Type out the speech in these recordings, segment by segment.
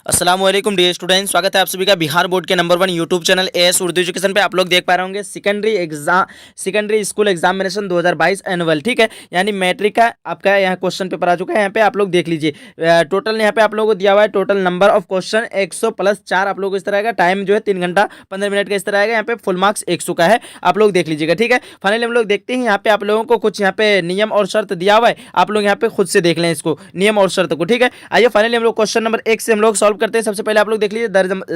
अस्सलाम वालेकुम dear student, स्वागत है आप सभी का बिहार बोर्ड के number 1 YouTube channel as Urdu education पे। आप लोग देख पा रहे होंगे सेकेंडरी स्कूल एग्जामिनेशन 2022 एनुअल, ठीक है, यानी मैट्रिक का आपका यहाँ क्वेश्चन पेपर आ चुका है। यहाँ पे आप लोग देख लीजिए टोटल यहाँ पे आप लोगों को दिया हुआ है टोटल नंबर ऑफ क्वेश्चन 100 + 4 आप लोग को इस तरह का टाइम जो है 3 घंटा 15 मिनट का इस तरह का। यहाँ पे फुल मार्क्स 100 का है, आप लोग देख लीजिएगा, ठीक है। फाइनली हम लोग देखते हैं यहाँ पे आप लोगों को कुछ यहाँ पे नियम और शर्त दिया हुआ है, आप लोग यहाँ पे खुद से देख लें इसको नियम और शर्त को, ठीक है। आइए फाइनली हम लोग क्वेश्चन नंबर 1 से हम लोग सॉल्व करते हैं। सबसे पहले आप लोग देख लीजिए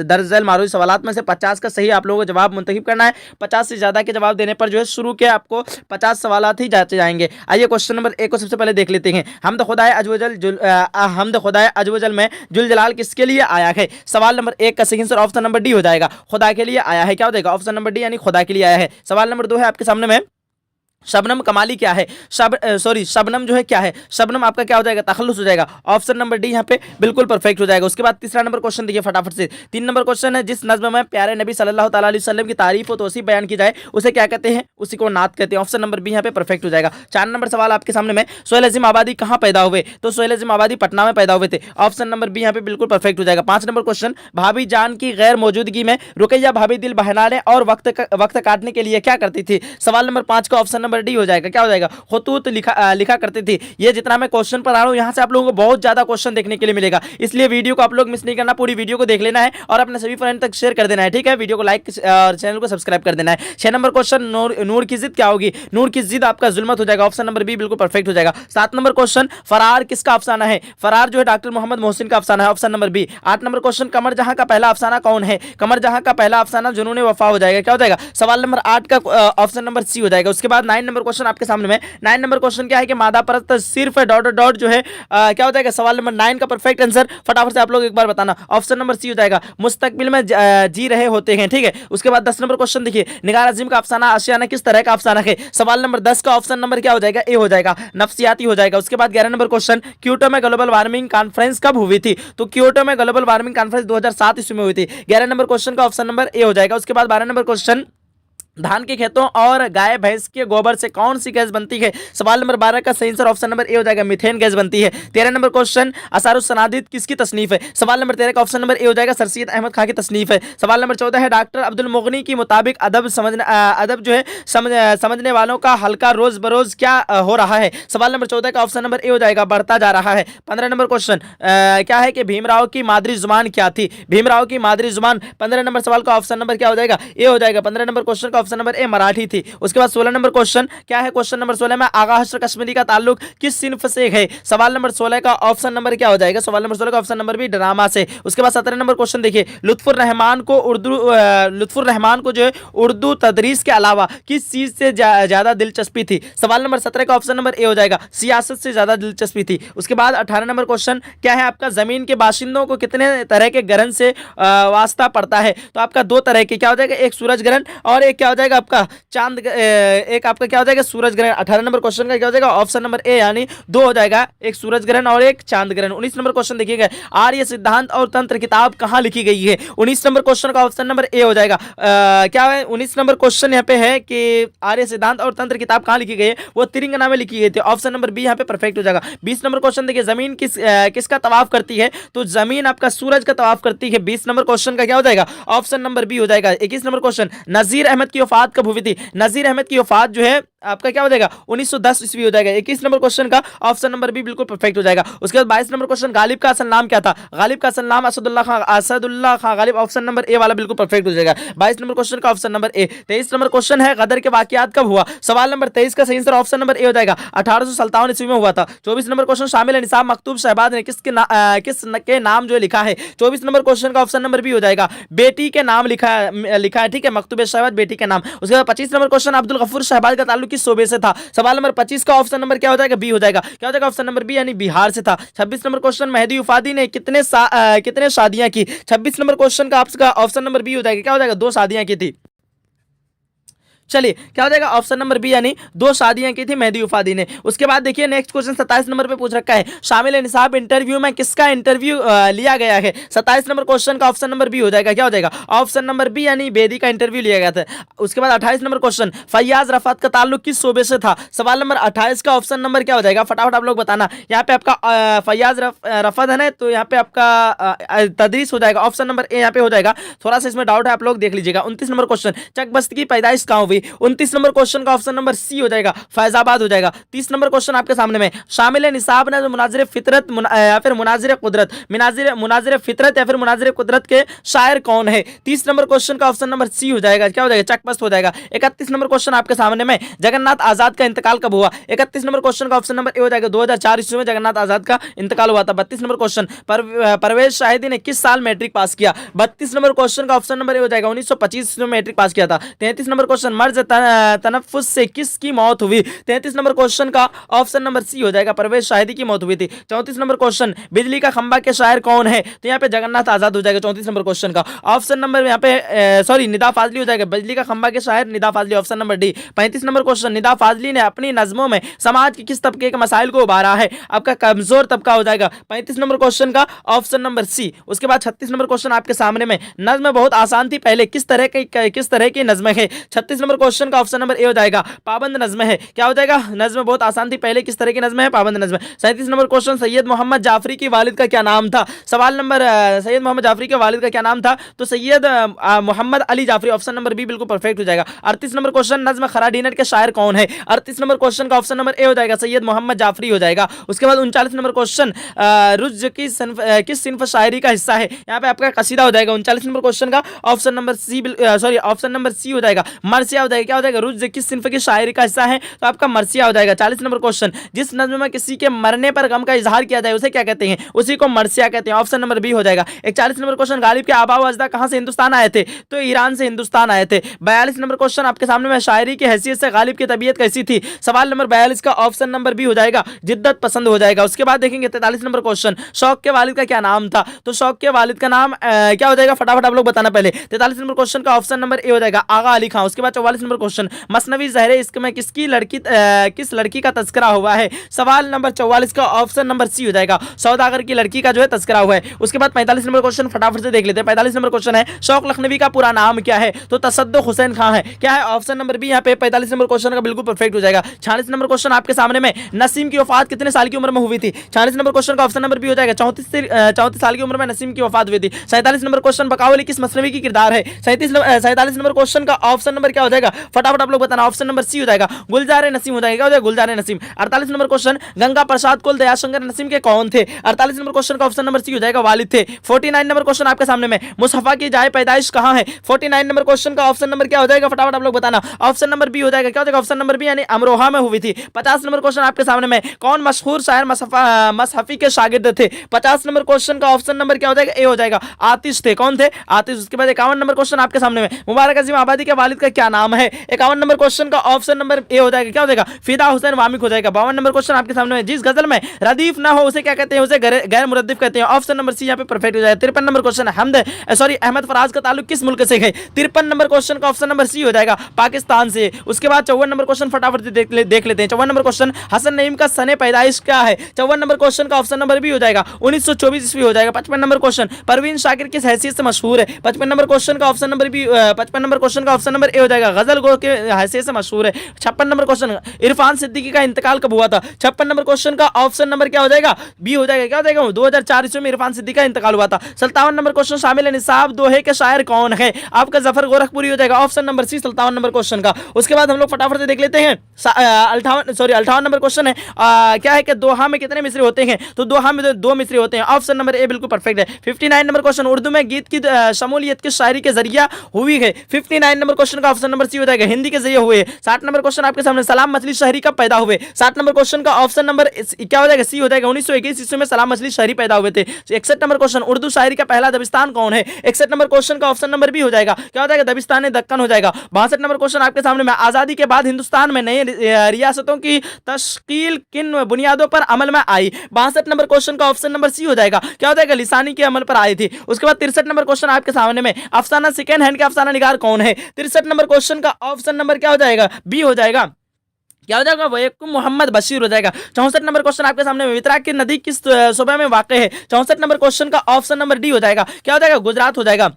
दर्जल मारूई सवालात में से 50 का सही आप लोगों को जवाब मुंतखब करना है। 50 से ज्यादा के जवाब देने पर जो है शुरू के आपको 50 सवालात ही जांचे जाएंगे। आइए क्वेश्चन नंबर 1 को सबसे पहले देख लेते हैं। हमद खुदाए अजवजल में जुल जलाल किसके लिए आया है? सवाल नंबर 1 का सही आंसर ऑप्शन नंबर डी हो जाएगा, खुदा के लिए आया है। क्या हो जाएगा? ऑप्शन नंबर डी यानी खुदा के लिए आया है। सवाल नंबर 2 है आपके सामने में, शबनम कमाली क्या है? शबनम जो है क्या है? शबनम आपका क्या हो जाएगा? तखल्लुस हो जाएगा। ऑप्शन नंबर डी यहाँ पे बिल्कुल परफेक्ट हो जाएगा। उसके बाद तीसरा नंबर क्वेश्चन देखिए फटाफट से। 3 नंबर क्वेश्चन है, जिस नज्म में प्यारे नबी सल्लल्लाहु तआला अलैहि वसल्लम की तारीफ और तौसीफ बयान की जाए उसे क्या कहते हैं? उसी को नात कहते हैं। ऑप्शन नंबर बी यहाँ पे परफेक्ट हो जाएगा। 4 नंबर सवाल आपके सामने में, सोहेल अजीम आबादी कहाँ पैदा हुए? तो सोहेल अजीम आबादी पटना में पैदा हुए थे। ऑप्शन नंबर बी यहाँ पे बिल्कुल परफेक्ट हो जाएगा। 5 नंबर क्वेश्चन, भाभी जान की गैर मौजूदगी में रुकैया भाभी दिल बहलाने और वक्त काटने के लिए क्या करती थी? सवाल नंबर 5 का ऑप्शन नंबर डी हो जाएगा। क्या हो जाएगा? खतूत लिखा करती थी। ये जितना मैं क्वेश्चन पढ़ा रहा हूँ यहाँ से आप लोगों को बहुत ज्यादा क्वेश्चन देखने के लिए मिलेगा, इसलिए वीडियो को आप लोग मिस नहीं करना, पूरी वीडियो को देख लेना है और अपने सभी फ्रेंड तक शेयर कर देना है, ठीक है। वीडियो को लाइक और चैनल को सब्सक्राइब कर देना है। 6 नंबर क्वेश्चन, नूर की जिद क्या होगी? नूर की जिद आपका जुल्मत हो जाएगा। ऑप्शन नंबर बी बिल्कुल परफेक्ट हो जाएगा। 7 नंबर क्वेश्चन, फरार किसका अफसाना है? फरार जो है डॉक्टर मोहम्मद मोहसिन का अफसाना है। Option number B. 8 number question, कमर जहां का पहला अफसाना कौन है? कमर जहां का पहला अफसाना जुनून वफा हो जाएगा। क्या हो जाएगा? सवाल नंबर 8 का ऑप्शन नंबर सी हो जाएगा। उसके बाद 9 नंबर क्वेश्चन आपके सामने में। 9 नंबर क्वेश्चन क्या है कि मादा परस्त सिर्फ डॉट डॉट जो है क्या हो जाएगा? सवाल नंबर 9 का परफेक्ट आंसर फटाफट से आप लोग एक बार बताना। ऑप्शन नंबर सी हो जाएगा, मुस्तकबिल में जी रहे होते हैं, ठीक है। उसके बाद 10 नंबर क्वेश्चन देखिए, निगार अजीम का अफसाना आशियाना किस तरह का अफसाना है? सवाल नंबर 10 का ऑप्शन नंबर क्या हो जाएगा? ए हो जाएगा, नफ्सियाती हो जाएगा। उसके बाद 11 नंबर क्वेश्चन, क्योटो में ग्लोबल वार्मिंग कॉन्फ्रेंस कब हुई थी? तो क्योटो में ग्लोबल वार्मिंग कॉन्फ्रेंस 2007 ईस्वी में हुई थी। 11 नंबर क्वेश्चन का ऑप्शन नंबर ए हो जाएगा। उसके बाद 12 नंबर क्वेश्चन, धान के खेतों और गाय भैंस के गोबर से कौन सी गैस बनती है? सवाल नंबर 12 का सही आंसर ऑप्शन नंबर ए हो जाएगा, मीथेन गैस बनती है। 13 नंबर क्वेश्चन, असारुस्सनादिद किसकी तसनीफ है? सवाल नंबर 13 का ऑप्शन नंबर ए हो जाएगा, सर सैयद अहमद खां की तसनीफ है। सवाल नंबर 14 है, डॉक्टर अब्दुल मुगनी के मुताबिक अदब जो है समझने वालों का हल्का रोज बरोज क्या हो रहा है? सवाल नंबर 14 का ऑप्शन नंबर ए हो जाएगा, बढ़ता जा रहा है। 15 नंबर क्वेश्चन क्या है कि भीमराव की मादरी जुबान क्या थी? भीमराव की मादरी जुबान 15 नंबर सवाल का ऑप्शन नंबर क्या हो जाएगा? ए हो जाएगा। 15 नंबर क्वेश्चन का ऑप्शन नंबर ए मराठी थी। उसके बाद 16 नंबर क्वेश्चन क्या है? क्वेश्चन नंबर 16 में आगा हश्र कश्मीरी का ताल्लुक किस सिन्फ से है? सवाल नंबर 16 का ऑप्शन नंबर क्या हो जाएगा? सवाल नंबर 16 का ऑप्शन नंबर भी ड्रामा से। उसके बाद 17 नंबर क्वेश्चन देखिए, लुत्फुर रहमान को जो है उर्दू तदरीस के अलावा किस चीज से ज्यादा दिलचस्पी थी? सवाल नंबर 17 का ऑप्शन नंबर ए हो जाएगा, सियासत से ज्यादा दिलचस्पी थी। उसके बाद 18 नंबर क्वेश्चन क्या है आपका? जमीन के बाशिंदों को कितने तरह के ग्रहण से वास्ता पड़ता है? तो आपका 2 तरह के क्या हो जाएगा? एक सूरज ग्रहण और एक क्या हो जाएगा आपका चांद, एक आपका क्या हो जाएगा? सूरज ग्रहण। 18 नंबर क्वेश्चन का क्या हो जाएगा? ऑप्शन नंबर ए यानी 2 हो जाएगा, एक सूरज ग्रहण और एक चांद ग्रहण। 19 नंबर क्वेश्चन देखिएगा, आर्य सिद्धांत और तंत्र किताब कहां लिखी गई है? 19 नंबर क्वेश्चन का ऑप्शन नंबर ए हो जाएगा। क्या है 19 नंबर क्वेश्चन यहाँ पे है कि आर्य सिद्धांत और तंत्र किताब कहां लिखी गई है? वो तिरंगना में लिखी गई थी। ऑप्शन नंबर बी यहाँ पे परफेक्ट हो जाएगा। 20 नंबर क्वेश्चन देखिए, जमीन किसका तवाफ करती है? तो जमीन आपका सूरज का तवाफ करती है। 20 नंबर क्वेश्चन का क्या हो जाएगा? ऑप्शन नंबर बी हो जाएगा। 21 नंबर क्वेश्चन, नजीर अहमद की वफात कब हुई थी? नजीर अहमद की वफात जो है आपका क्या हो जाएगा? 1910 ईस्वी हो जाएगा। 21 नंबर क्वेश्चन का ऑप्शन नंबर बी बिल्कुल परफेक्ट हो जाएगा। उसके बाद 22 नंबर क्वेश्चन, गालिब का असल नाम क्या था? गालिब का असल नाम असदुल्लाह खां गालिब। ऑप्शन नंबर ए वाला बिल्कुल परफेक्ट हो जाएगा। 22 नंबर क्वेश्चन का ऑप्शन नंबर ए। 23 नंबर क्वेश्चन है, गदर के वाकयात कब हुआ? सवाल नंबर 23 का सही आंसर ऑप्शन नंबर ए हो जाएगा, 1857 ईस्वी में हुआ था। 24 नंबर क्वेश्चन, शामिल निसाब मकतूब शहबाज ने किसके नाम जो लिखा है? 24 नंबर क्वेश्चन का ऑप्शन नंबर बी हो जाएगा, बेटी के नाम लिखा है, ठीक है, मकतूब शहबाज बेटी के नाम। उसके बाद 25 नंबर क्वेश्चन, अब्दुल गफूर शहबाज का ताल्लुक किस सूबे से था? सवाल नंबर 25 का ऑप्शन नंबर क्या हो जाएगा? बी हो जाएगा। क्या हो जाएगा? ऑप्शन नंबर बी यानी बिहार से था। 26 नंबर क्वेश्चन, मेहदी उफादी ने कितने शादियां की? 26 नंबर क्वेश्चन का आपका ऑप्शन नंबर बी हो जाएगा। क्या हो जाएगा? 2 शादियां की थी। चलिए क्या हो जाएगा ऑप्शन नंबर बी यानी 2 शादियां की थी मेहदी उफादी ने। उसके बाद देखिए नेक्स्ट क्वेश्चन 27 नंबर पे पूछ रखा है, शामिल निसाब इंटरव्यू में किसका इंटरव्यू लिया गया है। 27 नंबर क्वेश्चन का ऑप्शन नंबर बी हो जाएगा, क्या हो जाएगा ऑप्शन नंबर बी यानी बेदी का इंटरव्यू लिया गया था। उसके बाद 28 नंबर क्वेश्चन, फैयाज रफात का ताल्लुक किस सूबे से था। सवाल नंबर 28 का ऑप्शन नंबर क्या हो जाएगा, फटाफट आप लोग बताना। यहाँ पे आपका फैयाज रफात है ना, तो यहाँ पे आपका तदरीस हो जाएगा, ऑप्शन नंबर ए यहाँ पे हो जाएगा। थोड़ा सा इसमें डाउट है, आप लोग देख लीजिएगा। 29 नंबर क्वेश्चन, चकबस्त की पैदाइश कहाँ हुई। 29 नंबर क्वेश्चन का ऑप्शन नंबर सी हो जाएगा, फैजाबाद हो जाएगा। 30 नंबर क्वेश्चन आपके सामने में, शामिल निसाब ने मुनाजिर फितरत या फिर मुनाजिर कुदरत, मुनाजिर फितरत या फिर मुनाजिर कुदरत के शायर कौन है। 30 नंबर क्वेश्चन का ऑप्शन नंबर सी हो जाएगा, क्या हो जाएगा चकबस्त हो जाएगा। 31 नंबर क्वेश्चन आपके सामने में, जगन्नाथ आजाद का इंतकाल कब हुआ। 31 नंबर क्वेश्चन का ऑप्शन नंबर ए हो जाएगा, 2004 ईस्वी में जगन्नाथ आजाद का इंतकाल हुआ था। 32 नंबर क्वेश्चन, परवेज शाहिदी ने किस साल मैट्रिक पास किया। 32 नंबर क्वेश्चन का ऑप्शन नंबर ए हो जाएगा, 1925 में मैट्रिक पास किया था। 33 नंबर क्वेश्चन, मर्ज तनफ्फुस से किसकी मौत हुई। 33 नंबर क्वेश्चन का ऑप्शन नंबर सी हो जाएगा, परवेज शाहिदी की मौत हुई थी। 34 नंबर क्वेश्चन, बिजली का खंबा के शायर कौन है, तो यहाँ पे जगन्नाथ आजाद हो जाएगा 34 नंबर क्वेश्चन का ऑप्शन नंबर। यहाँ पे सॉरी निदा फाजली हो जाएगा, बिजली का खंबा के शायर Nida Fazli, option number D. 35 number question, Nida Fazli ने अपनी नज्मों में समाज के किस तबके के मसाइल को उभारा है, आपका कमजोर तबका हो जाएगा 35 नंबर क्वेश्चन का ऑप्शन नंबर सी। उसके बाद 36 नंबर क्वेश्चन आपके सामने में, नज्म बहुत आसान थी पहले, किस तरह की नज्म है। 36 नंबर क्वेश्चन का ऑप्शन नंबर ए हो जाएगा, पाबंद नज्म है, क्या हो जाएगा नज्म बहुत आसान थी पहले, किस तरह की नज्म है, पाबंद नज्म। 37 नंबर क्वेश्चन, सैयद मोहम्मद जाफरी की वालिद का क्या नाम था। सवाल नंबर सैयद मोहम्मद जाफरी के वालिद का क्या नाम था, तो Syed Mohammad Ali Jafri, option number B बिल्कुल परफेक्ट हो जाएगा। 38 नंबर क्वेश्चन, नज्म खरा डिनर के शायर कौन है। 38 नंबर क्वेश्चन का ऑप्शन नंबर ए हो जाएगा, सैयद मोहम्मद जाफरी हो जाएगा। उसके बाद 39 नंबर क्वेश्चन, रुज की किस सिन्फ शायरी का हिस्सा है, यहाँ पे आपका कसीदा हो जाएगा। 39 नंबर क्वेश्चन का option number C sorry option number C हो जाएगा, मरसिया हो जाएगा, क्या हो जाएगा रुज किस सिन्फ की शायरी का हिस्सा है, तो आपका मरसिया हो जाएगा। 40 नंबर क्वेश्चन, जिस नज्म में किसी के मरने पर गम का इजहार किया जाए उसे क्या कहते हैं, उसी को मरसिया कहते हैं, ऑप्शन नंबर बी हो जाएगा। 41 नंबर क्वेश्चन, गालिब के आबा व अजदा कहां से हिंदुस्तान आए थे, तो ईरान से हिंदुस्तान आए थे। 42 नंबर क्वेश्चन आपके सामने में, शायरी की हैसियत से गालिब की तबीयत कैसी थी। सवाल नंबर 42 का ऑप्शन नंबर बी हो जाएगा, जिद्दत पसंद हो जाएगा। उसके बाद देखेंगे 43 नंबर क्वेश्चन, शौक के वालिद का क्या नाम था, तो शौक के वालिद का नाम क्या हो जाएगा, फटाफट आप लोग बताना पहले। 43 नंबर क्वेश्चन का ऑप्शन नंबर ए हो जाएगा, आगा अली खां। उसके बाद 44 नंबर क्वेश्चन, मसनवी ज़हरे इश्क में किस लड़की का तस्करा हुआ है। सवाल नंबर 44 का ऑप्शन नंबर सी हो जाएगा, सौदागर की लड़की का जो है तस्करा हुआ है। उसके बाद 45 नंबर क्वेश्चन फटाफट से देख लेते हैं। 45 नंबर क्वेश्चन है, शौक लखनवी का पूरा नाम क्या है, तो तसद्दुक हुसैन खां है, क्या है ऑप्शन नंबर बी यहाँ पे 45 नंबर क्वेश्चन का बिल्कुल परफेक्ट हो जाएगा। 46 नंबर क्वेश्चन आपके सामने में, नसीम की वफात कितने साल की उम्र में हुई थी। 46 नंबर क्वेश्चन का ऑप्शन नंबर बी हो जाएगा, 34 साल की उम्र में नसीम की वफात हुई थी। 47 नंबर क्वेश्चन, बकावली किस मसनवी की किरदार है। 47 नंबर क्वेश्चन का ऑप्शन नंबर क्या हो जाएगा, फटाफट आप लोग बताना, ऑप्शन नंबर सी हो जाएगा, गुलजार नसीम हो जाएगा, क्या हो जाएगा गुलजार नसीम। 48 नंबर क्वेश्चन, गंगा प्रसाद कुल दयाशंकर नसीम के कौन थे। 48 नंबर क्वेश्चन का ऑप्शन नंबर सी हो जाएगा, वालिद थे। 49 नंबर क्वेश्चन आपके सामने में, मुस्तफा की जाए पैदाइश कहां है। 49 नंबर क्वेश्चन का ऑप्शन नंबर क्या हो जाएगा, फटाफट आप लोग बताना, ऑप्शन नंबर बी हो जाएगा, क्या हो जाएगा ऑप्शन नंबर बी यानी अमरोहा में हुई थी। 50 नंबर क्वेश्चन आपके सामने में, कौन मशहूर शायर मसहफी के शागिर्द थे। 50 नंबर क्वेश्चन का ऑप्शन नंबर क्या हो जाएगा, ए हो जाएगा, आतिश थे, कौन थे आतिश। उसके बाद 51 नंबर क्वेश्चन आपके सामने में, मुबारक अजीम आबादी के वालिद का क्या नाम है। 51 नंबर क्वेश्चन का ऑप्शन नंबर ए हो जाएगा, क्या हो जाएगा फिदा हुसैन वामिक हो जाएगा। 52 नंबर क्वेश्चन आपके सामने में, जिस गजल में रदीफ ना हो उसे क्या कहते हैं, उसे गैर मुरद्दिफ कहते हैं, ऑप्शन नंबर सी यहाँ पे परफेक्ट हो जाएगा। 53 नंबर क्वेश्चन, अहमद फराज का ताल्लुक किस मुल्क से है। 53 नंबर क्वेश्चन का ऑप्शन नंबर सी हो जाएगा, पाकिस्तान से। उसके बाद 54 नंबर क्वेश्चन फटाफट से देख लेते हैं। 54 नंबर क्वेश्चन, हसन नईम का सने पैदाइश क्या है। 54 नंबर क्वेश्चन का ऑप्शन नंबर बी हो जाएगा, 1924 ईस्वी हो जाएगा। 55 नंबर क्वेश्चन, परवीन शाकिर किस हैसियत से मशहूर है। 55 नंबर क्वेश्चन का option number B 55 number question का ऑप्शन नंबर ए हो जाएगा, गजल गो के हैसियत से मशहूर है। 56 नंबर क्वेश्चन, इरफान सिद्दीकी का इंतकाल कब हुआ था। 56 नंबर क्वेश्चन का ऑप्शन नंबर क्या हो जाएगा, बी हो जाएगा, क्या हो जाएगा 2004 ईस्वी में इरफान सिद्दीकी का इंतकाल हुआ था। 57 नंबर क्वेश्चन, शामिल निसाब दोहे के शायर कौन है, आपका जफर गोरखपुरी हो जाएगा, option number C 57 number question का। उसके बाद हम लोग फटाफट से देख लेते हैं 58 नंबर क्वेश्चन है, क्या है कि दोहा में कितने मिसरे होते हैं, तो दोहा में 2 मिसरे होते हैं, ऑप्शन नंबर ए बिल्कुल परफेक्ट है। 59 नंबर क्वेश्चन, उर्दू में गीत की शमूलियत किस शायरी के जरिया हुई है। 59 नंबर क्वेश्चन का ऑप्शन नंबर सी हो जाएगा, हिंदी के जरिए हुए। 60 नंबर क्वेश्चन आपके सामने, सलाम मछली शहरी कब पैदा हुए। 60 नंबर क्वेश्चन का ऑप्शन नंबर क्या हो जाएगा, सी हो जाएगा, 1921 ईस्वी में सलाम मछली शहरी पैदा हुए थे। 61 नंबर क्वेश्चन, उर्दू शायरी का पहला दबिस्तान कौन है। 61 नंबर क्वेश्चन का ऑप्शन नंबर बी हो जाएगा, क्या हो जाएगा दबिस्तान दक्कन हो जाएगा। 62 नंबर क्वेश्चन आपके सामने में, आजादी के बाद हिंदुस्तान में नई रियासतों की तश्कील किन बुनियादों पर अमल में आई। 62 नंबर क्वेश्चन का ऑप्शन नंबर सी हो जाएगा, क्या हो जाएगा लिसानी के अमल पर आई थी। उसके बाद 63 नंबर क्वेश्चन आपके सामने में, अफसाना सेकंड हैंड के अफसाना निगार कौन है। 63 नंबर क्वेश्चन क्वेश्चन का ऑप्शन नंबर क्या हो जाएगा, बी हो जाएगा। क्या हो जाएगा, वह मोहम्मद बशीर हो जाएगा। 64 नंबर क्वेश्चन आपके सामने में, वितराग की नदी किस सूबे में वाक़ है। 64 नंबर क्वेश्चन का ऑप्शन नंबर डी हो जाएगा। क्या हो जाएगा, गुजरात हो जाएगा।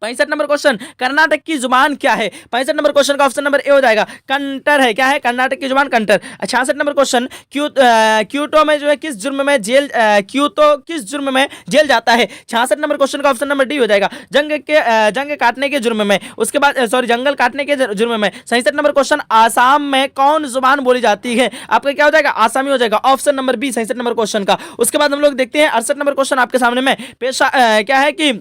65 नंबर क्वेश्चन, कर्नाटक की जुबान क्या है। 65 नंबर क्वेश्चन का ऑप्शन नंबर ए हो जाएगा, कंटर है। क्या है, कर्नाटक की जुबान कंटर। 66 नंबर क्वेश्चन, क्यूटो में जो है किस जुर्म में जेल, क्यूटो किस जुर्म में जेल जाता है। 66 नंबर क्वेश्चन का ऑप्शन नंबर डी हो जाएगा, जंग काटने के जुर्म में। उसके बाद सॉरी, जंगल काटने के जुर्म में। 67 नंबर क्वेश्चन, आसाम में कौन जुबान बोली जाती है। आपका क्या हो जाएगा, आसामी हो जाएगा, option number B 67 number question का। उसके बाद हम लोग देखते हैं 68 नंबर क्वेश्चन आपके सामने में, पेशा क्या है कि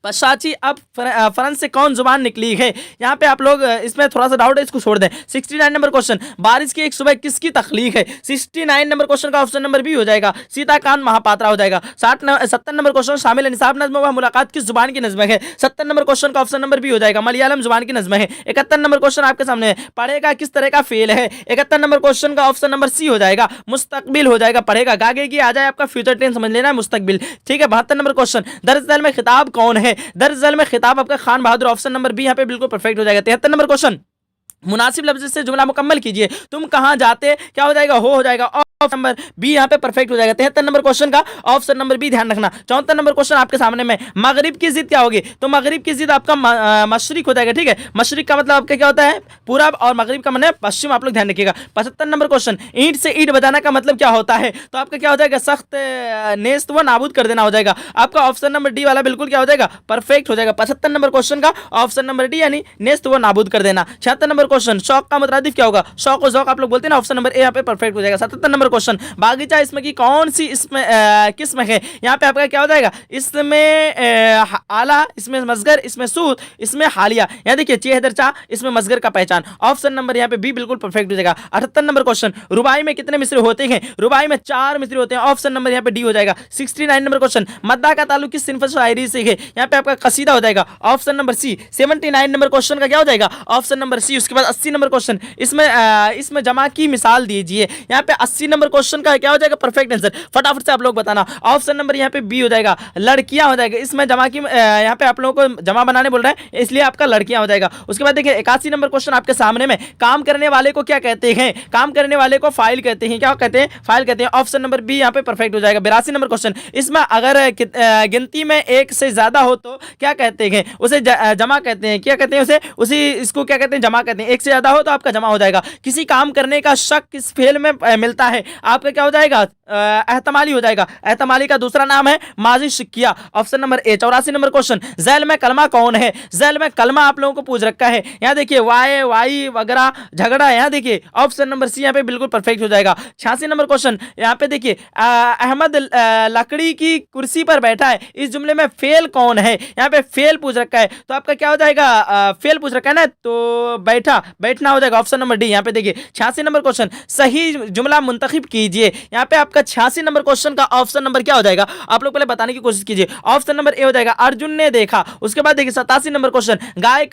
पशाची अब फ्रांस से कौन जुबान निकली है। यहाँ पे आप लोग इसमें थोड़ा सा डाउट है, इसको छोड़ दें। 69 नंबर क्वेश्चन, बारिश की एक सुबह किसकी तख्लीक है। 69 नंबर क्वेश्चन का ऑप्शन नंबर बी हो जाएगा, सीताकांत महापात्रा हो जाएगा। 70 नंबर क्वेश्चन, शामिल निसाब नज्म व मुलाकात किस जुबान की नज्म है। 70 नंबर क्वेश्चन का ऑप्शन नंबर बी हो जाएगा, मलयालम जुबान की नज्म है। 71 नंबर क्वेश्चन आपके सामने है, पढ़ेगा किस तरह का फेल है। 71 नंबर क्वेश्चन का ऑप्शन नंबर सी हो जाएगा, मुस्तकबिल हो जाएगा। पढ़ेगा गागे की आ जाए, आपका फ्यूचर टेंस समझ लेना है, मुस्तकबिल। ठीक है। 72 नंबर क्वेश्चन, दरअसल में खिताब कौन है। दरअसल में खिताब आपका खान बहादुर, ऑप्शन नंबर बी यहाँ पे बिल्कुल परफेक्ट हो जाएगा। 73 नंबर क्वेश्चन, मुनासिब लफ्ज से जुमला मुकम्मल कीजिए। तुम कहां जाते, क्या हो जाएगा, हो जाएगा, ऑप्शन नंबर बी यहाँ पे परफेक्ट हो जाएगा। 73 नंबर क्वेश्चन का ऑप्शन नंबर बी ध्यान रखना। 74 नंबर क्वेश्चन आपके सामने में, मगरिब की जिद क्या होगी। तो मगरिब की जिद आपका मशरिक हो जाएगा। ठीक है, मशरिक का मतलब आपका क्या होता है, पूरब, और मगरिब का मतलब पश्चिम, आप लोग ध्यान रखिएगा। 75 नंबर क्वेश्चन, ईंट से ईंट बजाना का मतलब क्या होता है। तो आपका क्या हो जाएगा, सख्त नेस्त व नाबूद कर देना हो जाएगा। आपका ऑप्शन नंबर डी वाला बिल्कुल क्या हो जाएगा, परफेक्ट हो जाएगा। 75 नंबर क्वेश्चन का ऑप्शन नंबर डी यानी नेस्त व नाबूद कर देना। 76 नंबर क्वेश्चन, शौक का मुतरादिफ क्या होगा। शौक और ज़ौक आप लोग बोलते हैं ना, ऑप्शन नंबर ए यहाँ पे परफेक्ट हो जाएगा। 77 नंबर क्वेश्चन, बागीचा इसमें की कौन सी इसमें किस्म है। यहाँ पे आपका क्या हो जाएगा, इसमें आला, इसमें मसगर, इसमें सूद, इसमें हालिया। यहाँ देखिए चेहदर चा, इसमें मसगर का पहचान, ऑप्शन नंबर यहाँ पे बी बिल्कुल परफेक्ट हो जाएगा। 78 नंबर क्वेश्चन, रुबाई में कितने मिसरे होते हैं। रुबाई में 4 मिसरे होते हैं, ऑप्शन नंबर यहाँ पे डी हो जाएगा। 69 नंबर क्वेश्चन, मद्दा का ताल्लुक किस सिनफ शायरी से है। यहाँ पे आपका कसीदा हो जाएगा, option number C. 79 number question का क्या हो जाएगा, ऑप्शन नंबर सी। उसके बाद 80 नंबर क्वेश्चन, इसमें जमा की मिसाल दीजिए। यहाँ पे 80 नंबर क्वेश्चन का क्या हो जाएगा, परफेक्ट आंसर। फटाफट से आप लोग बताना, ऑप्शन नंबर यहाँ पे बी हो जाएगा, लड़कियां हो जाएगा। इसमें जमा की यहाँ पे आप लोगों को जमा बनाने बोल रहे हैं, इसलिए आपका लड़कियां हो जाएगा। उसके बाद देखिए 81 नंबर क्वेश्चन आपके सामने में, काम करने वाले को क्या कहते हैं। काम करने वाले को फाइल कहते हैं। क्या कहते हैं, फाइल कहते हैं, ऑप्शन नंबर बी यहाँ पे परफेक्ट हो जाएगा। 82 नंबर क्वेश्चन, इसमें अगर गिनती में एक से ज्यादा हो तो क्या कहते हैं, उसे जमा कहते हैं। क्या कहते हैं उसे, इसको क्या कहते हैं, जमा कहते हैं। एक से ज्यादा हो तो आपका जमा हो जाएगा। किसी काम करने का शक किस फेल में मिलता है, आपका क्या हो जाएगा, एहतमाली हो जाएगा। एहतमाली का दूसरा नाम है माजी शिक्किया, option number A. 84 number question, जैल में कलमा कौन है। जैल में कलमा आप लोगों को पूछ रखा है। यहाँ देखिए वाई वाई वगैरह झगड़ा, यहाँ देखिए ऑप्शन नंबर सी यहाँ पे बिल्कुल परफेक्ट हो जाएगा। 86 नंबर क्वेश्चन, यहाँ पे देखिए अहमद लकड़ी की कुर्सी पर बैठा है, इस जुमले में फेल कौन है। यहाँ पे फेल पूछ रखा है, तो आपका क्या हो जाएगा, फेल पूछ रखा है ना, तो बैठना हो जाएगा, ऑप्शन नंबर डी। यहाँ पे देखिए 86 नंबर क्वेश्चन, सही जुमला मुंतखब कीजिए। यहाँ पे आपका 86 नंबर क्वेश्चन का ऑप्शन नंबर क्या हो जाएगा, आप लोग पहले बताने की कोशिश कीजिए। ऑप्शन नंबर ए हो जाएगा, अर्जुन ने देखा। उसके बाद देखिए 87 नंबर क्वेश्चन, गाय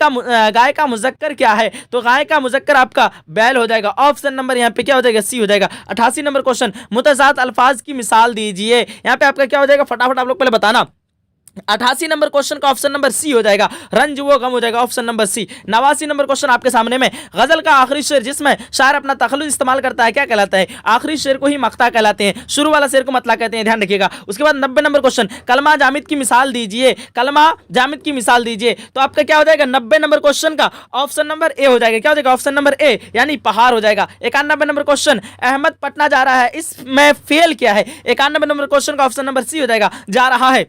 का मुजक्कर क्या है। तो गाय का मुजक्कर आपका बैल हो जाएगा, ऑप्शन नंबर यहाँ पे क्या हो जाएगा, सी हो जाएगा। 88 नंबर क्वेश्चन, मुतज़ाद अल्फाज की मिसाल दीजिए। यहाँ पे आपका क्या हो जाएगा, फटाफट आप लोग पहले बताना। 88 नंबर क्वेश्चन का ऑप्शन नंबर सी हो जाएगा, रंज वो गम हो जाएगा, option number C. 89 number question आपके सामने में, गजल का आखिरी शेर जिसमें शायर अपना तखल्लुस इस्तेमाल करता है क्या कहलाता है। आखिरी शेर को ही मक्ता कहलाते हैं, शुरू वाला शेर को मतला कहते हैं, ध्यान रखिएगा। उसके बाद 90 नंबर क्वेश्चन, कलमा जामिद की मिसाल दीजिए। कलमा जामिद की मिसाल दीजिए, तो आपका क्या हो जाएगा, 90 नंबर क्वेश्चन का ऑप्शन नंबर ए हो जाएगा। क्या हो जाएगा, ऑप्शन नंबर ए यानी पहाड़ हो जाएगा। 91 नंबर क्वेश्चन, अहमद पटना जा रहा है, इसमें फेल क्या है। 91 नंबर क्वेश्चन का ऑप्शन नंबर सी हो जाएगा, जा रहा है।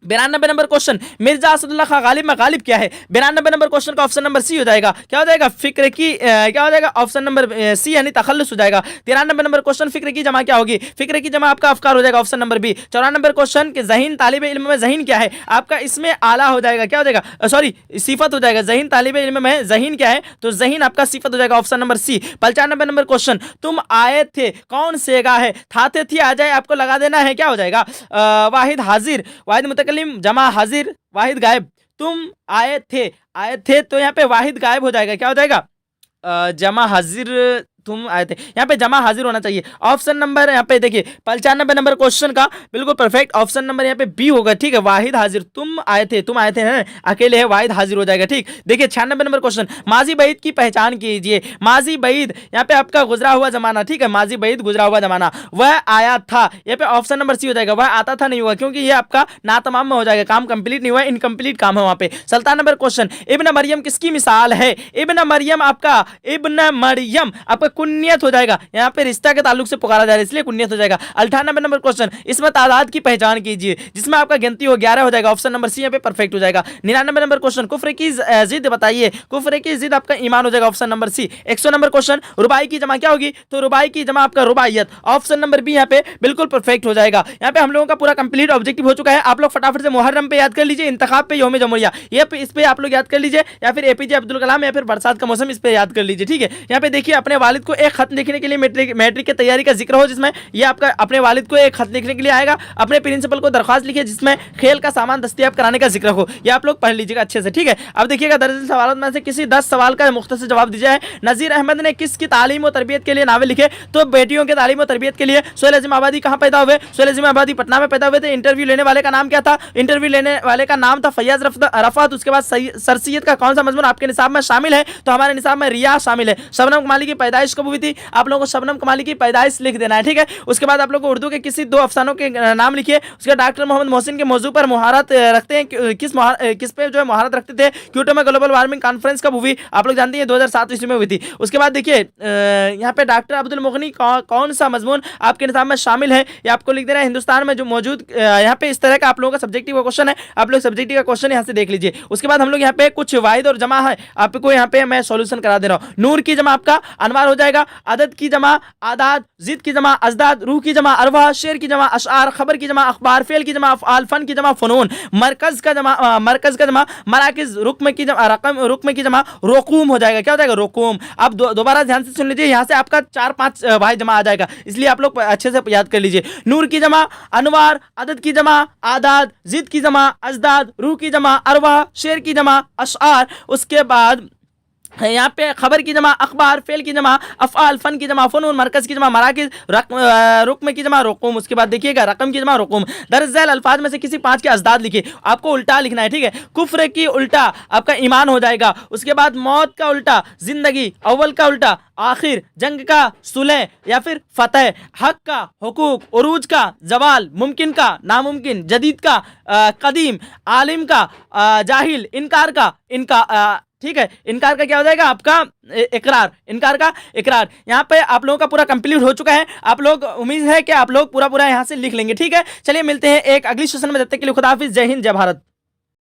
92 नंबर क्वेश्चन, मिर्जा असदुल्ला खां गालिब में गालिब क्या है। 92 नंबर क्वेश्चन का ऑप्शन नंबर सी हो जाएगा। क्या हो जाएगा, फिक्र की क्या हो जाएगा, ऑप्शन नंबर सी यानी तखल्लुस हो जाएगा। 93 नंबर क्वेश्चन, फिक्र की जमा क्या होगी। फिक्र की जमा आपका अफकार हो जाएगा, option number B. 94 number question कि ज़हीन तालिब इल्म में ज़हीन क्या है, आपका इसमें आला हो जाएगा। क्या हो जाएगा, सॉरी सिफत हो जाएगा। ज़हीन तालिब इल्म में ज़हीन क्या है, तो ज़हीन आपका सिफत हो जाएगा, option number C. 95 number question, तुम आए थे कौन सेगा है, थाते थी आ जाए आपको लगा देना है। क्या हो जाएगा, वाहिद हाजिर, वाहिद मुतकल्लिम जमा हाजिर, वाहिद गायब। तुम आए थे तो यहाँ पे वाहिद गायब हो जाएगा। क्या हो जाएगा, जमा हाजिर तुम आए थे, यहाँ पे जमा हाजिर होना चाहिए। ऑप्शन नंबर यहाँ पे देखिए 95 नंबर क्वेश्चन का बिल्कुल परफेक्ट ऑप्शन नंबर यहाँ पे बी होगा, ठीक है। वाहिद हाजिर, तुम आए थे हैं? अकेले है, वाहिद हाजिर हो जाएगा, ठीक। देखिए 96 नंबर क्वेश्चन, माजी बईद की पहचान कीजिए। माजी बईद यहाँ पे आपका गुजरा हुआ जमाना, ठीक है। माजी बईद गुजरा हुआ जमाना, वह आया था, यहाँ पे ऑप्शन नंबर सी हो जाएगा। वह आता था नहीं हुआ, क्योंकि ये आपका ना तमाम में हो जाएगा, काम कंप्लीट नहीं हुआ, इनकम्प्लीट काम है वहां पे। 57 नंबर क्वेश्चन, इब्न मरियम किसकी मिसाल है? इब्न मरियम आपका, इब्न मरियम आपका कुन्नियत हो जाएगा, यहाँ पे रिश्ता के ताल्लुक से पुकारा जा रहा है इसलिए कुन्नियत हो जाएगा। 98 नंबर क्वेश्चन, इसमें तादाद की पहचान कीजिए, जिसमें आपका गिनती हो 11 हो जाएगा, ऑप्शन नंबर सी यहाँ पे परफेक्ट हो जाएगा। 99 नंबर क्वेश्चन, कुफ्र की जिद बताइए, कुफ्र की जिद आपका ईमान हो जाएगा, option number C. 100 number question, रुबाई की जमा क्या होगी? तो रुबाई की जमा आपका रुबाइयत, ऑप्शन नंबर बी यहाँ पे बिल्कुल परफेक्ट हो जाएगा। यहाँ पे हम लोगों का पूरा कंप्लीट ऑब्जेक्टिव हो चुका है। आप लोग फटाफट से मुहर्रम पे याद कर लीजिए, इंतखाब पे यौम जमहूरिया, ये इस पे आप लोग याद कर लीजिए, या फिर एपीजे अब्दुल कलाम या फिर बरसात का मौसम, इस पे याद कर लीजिए, ठीक है। यहाँ पे देखिए अपने वालिद को एक खत लिखने के लिए मैट्रिक की तैयारी का जिक्र हो, जिसमें ये आपका अपने वालिद को एक खत लिखने के लिए आएगा। अपने प्रिंसिपल को दरख्वास्त लिखिए जिसमें खेल का सामान दस्तयाब कराने का जिक्र हो, ये आप लोग पढ़ लीजिएगा अच्छे से, ठीक है। अब देखिएगा दर्ज सवालों में से किसी 10 सवाल का मुख्तसर जवाब दीजिए। नजीर अहमद ने किसकी तालीम और तरबियत के लिए नावल लिखे? तो बेटियों के तालीम और तरबियत के लिए। सोहेल अजीम आबादी कहाँ पैदा हुए? सोहेल अजीम आबादी पटना में पैदा हुए थे। इंटरव्यू लेने वाले का नाम क्या था? इंटरव्यू लेने वाले का नाम था फैयाज रफात। उसके बाद सरसियत का कौन सा मजमून आपके निसाब में शामिल है? तो हमारे निसाब में रिया शामिल है। शबनम कमाली की पैदाइश कब हुई थी? आप लोगों को शबनम कमाली की पैदाइश लिख देना है, ठीक है। उसके बाद आप लोग को उर्दू के किसी 2 अफसानों के नाम लिखिए। उसके बाद डॉक्टर मोहम्मद मोहसिन के मौजू पर मुहारत रखते हैं, किस पे जो है मुहारत रखते थे? क्योटो में ग्लोबल वार्मिंग कॉन्फ्रेंस कब हुई? आप लोग जानते हैं 2007 ईस्वी में हुई थी। उसके बाद देखिए यहाँ पे डॉक्टर अब्दुल मुगनी कौन सा मजमून आपके निसाब में शामिल है? ये आपको लिख देना है। हिंदुस्तान में जो मौजूद यहाँ पे इस तरह का आप लोगों का सब्जेक्टिव का क्वेश्चन है, आप लोग सब्जेक्टिव का क्वेश्चन यहाँ से देख लीजिए। उसके बाद हम लोग यहाँ पे कुछ वाहिद और जमा है, आपको यहाँ पे मैं सॉल्यूशन करा दे रहा हूँ। नूर की जमा आपका अनवार हो जाएगा। अदद की जमा आदाद, जिद की जमा अजदाद, रूह की जमा अरवा, शेर की जमा अशआर, खबर की जमा अखबार, फेल की जमा अफआल, फन की जमा फनून, मरकज का जमा मराकिज, रुक्म की जमा रोकूम हो जाएगा। क्या हो जाएगा? रोकूम। आप दोबारा ध्यान से सुन लीजिए, यहाँ से आपका 4-5 भाई जमा आ जाएगा, इसलिए आप लोग अच्छे से याद कर लीजिए। नूर की जमा अनवार, अदद की जमा आदाद, जिद की जमा अजदाद, रूह की जमा अरवा, शेर की जमा अशआर। उसके बाद यहाँ पे खबर की जमा अखबार, फेल की जमा अफआल, फन की जमा फनून, मरकज की जमा मराकिज, रुक्म की जमा रुकुम। उसके बाद देखिएगा रकम की जमा रुकुम। दर्ज झैल अल्फाज में से किसी 5 के अजदाद लिखिए, आपको उल्टा लिखना है, ठीक है। कुफ्र की उल्टा आपका ईमान हो जाएगा। उसके बाद मौत का उल्टा जिंदगी, अव्वल का उल्टा आखिर, जंग का सुलह या फिर फतेह, हक का हुकूक, उरूज का जवाल, मुमकिन का नामुमकिन, जदीद का कदीम, आलिम का जाहिल, इनकार का ठीक है। इनकार का क्या हो जाएगा? आपका इकरार, इनकार का इकरार। यहाँ पे आप लोगों का पूरा कंप्लीट हो चुका है। आप लोग उम्मीद है कि आप लोग पूरा यहाँ से लिख लेंगे, ठीक है। चलिए मिलते हैं एक अगली सेशन में, जब तक के लिए खुदा हाफिज, जय हिंद, जय भारत।